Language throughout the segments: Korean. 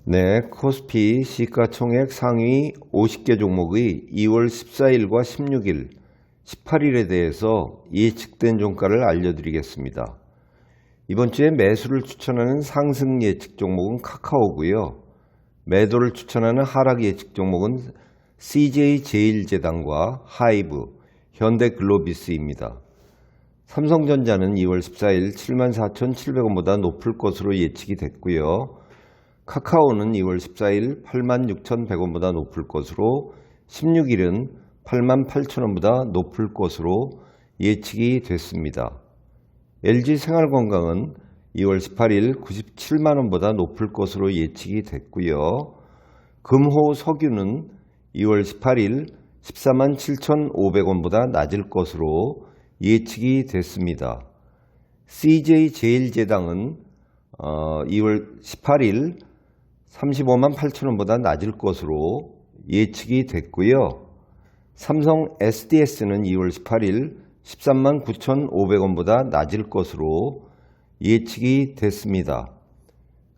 네, 코스피 시가총액 상위 50개 종목의 2월 14일과 16일, 18일에 대해서 예측된 종가를 알려드리겠습니다. 이번 주에 매수를 추천하는 상승 예측 종목은 카카오고요. 매도를 추천하는 하락 예측 종목은 CJ제일제당과 하이브, 현대글로비스입니다. 삼성전자는 2월 14일 74,700원보다 높을 것으로 예측이 됐고요. 카카오는 2월 14일 86,100원보다 높을 것으로 16일은 88,000원보다 높을 것으로 예측이 됐습니다. LG생활건강은 2월 18일 97만원보다 높을 것으로 예측이 됐고요. 금호석유는 2월 18일 14만 7,500원보다 낮을 것으로 예측이 됐습니다. CJ제일제당은 2월 18일 35만 8천원보다 낮을 것으로 예측이 됐고요. 삼성 SDS는 2월 18일 13만 9,500원보다 낮을 것으로 예측이 됐습니다.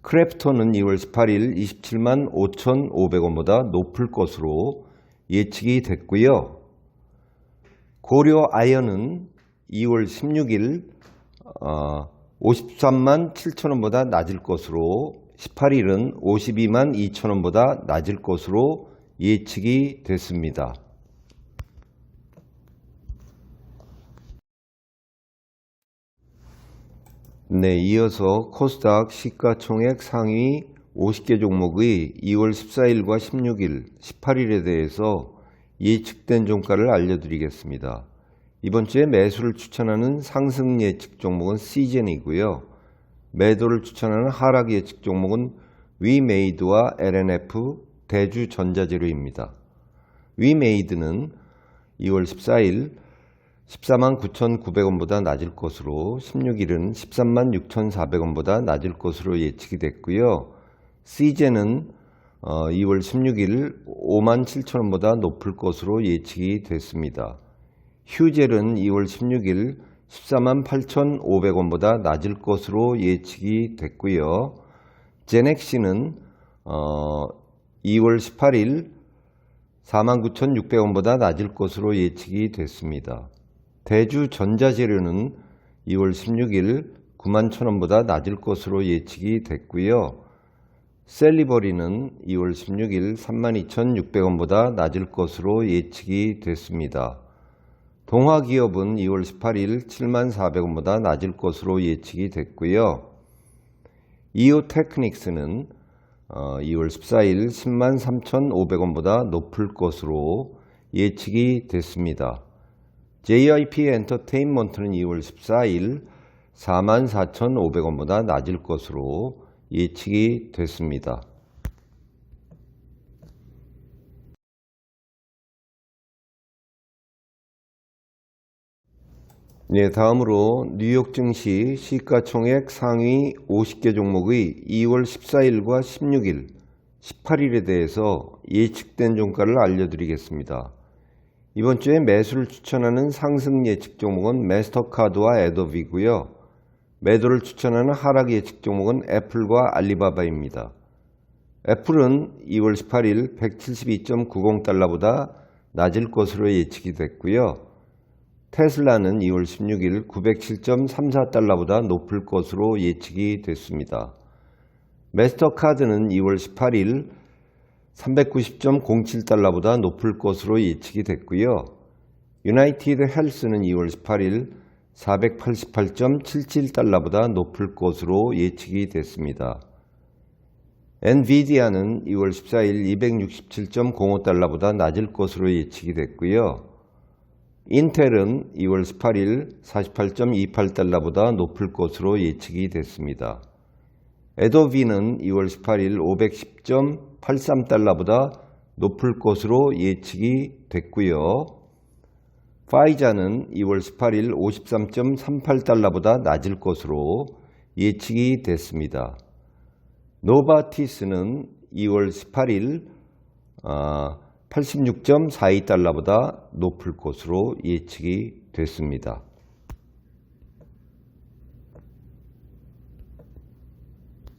크래프톤은 2월 18일 27만 5,500원보다 높을 것으로 예측이 됐고요. 고려아연은 2월 16일 53만 7천원보다 낮을 것으로 18일은 52만 2천원보다 낮을 것으로 예측이 됐습니다. 네, 이어서 코스닥 시가총액 상위 50개 종목의 2월 14일과 16일, 18일에 대해서 예측된 종가를 알려드리겠습니다. 이번 주에 매수를 추천하는 상승 예측 종목은 시젠이고요. 매도를 추천하는 하락 예측 종목은 위메이드와 LNF, 대주전자재료입니다. 위메이드는 2월 14일 14만 9,900원보다 낮을 것으로 16일은 13만 6,400원보다 낮을 것으로 예측이 됐고요. 시젠은 2월 16일 5만 7천원보다 높을 것으로 예측이 됐습니다. 휴젤은 2월 16일 14만 8,500원보다 낮을 것으로 예측이 됐고요. 제넥시는 2월 18일 4만 9,600원보다 낮을 것으로 예측이 됐습니다. 대주전자재료는 2월 16일 9만 1,000원보다 낮을 것으로 예측이 됐고요. 셀리버리는 2월 16일 32,600원보다 낮을 것으로 예측이 됐습니다. 동화기업은 2월 18일 7만 400원보다 낮을 것으로 예측이 됐고요. 이오테크닉스는 2월 14일 10만 3,500원보다 높을 것으로 예측이 됐습니다. JYP 엔터테인먼트는 2월 14일 4만 4,500원보다 낮을 것으로 예측이 됐습니다. 네, 다음으로 뉴욕 증시 시가총액 상위 50개 종목의 2월 14일과 16일, 18일에 대해서 예측된 종가를 알려드리겠습니다. 이번 주에 매수를 추천하는 상승 예측 종목은 마스터카드와 애도비고요. 매도를 추천하는 하락 예측 종목은 애플과 알리바바입니다. 애플은 2월 18일 172.90달러보다 낮을 것으로 예측이 됐고요. 테슬라는 2월 16일 907.34달러보다 높을 것으로 예측이 됐습니다. 마스터카드는 2월 18일 390.07달러보다 높을 것으로 예측이 됐고요. 유나이티드 헬스는 2월 18일 488.77달러보다 높을 것으로 예측이 됐습니다. 엔비디아는 2월 14일 267.05달러보다 낮을 것으로 예측이 됐고요. 인텔은 2월 18일 48.28달러보다 높을 것으로 예측이 됐습니다. 애도비는 2월 18일 510.83달러보다 높을 것으로 예측이 됐고요. 파이자는 2월 18일 53.38달러보다 낮을 것으로 예측이 됐습니다. 노바티스는 2월 18일 86.42달러보다 높을 것으로 예측이 됐습니다.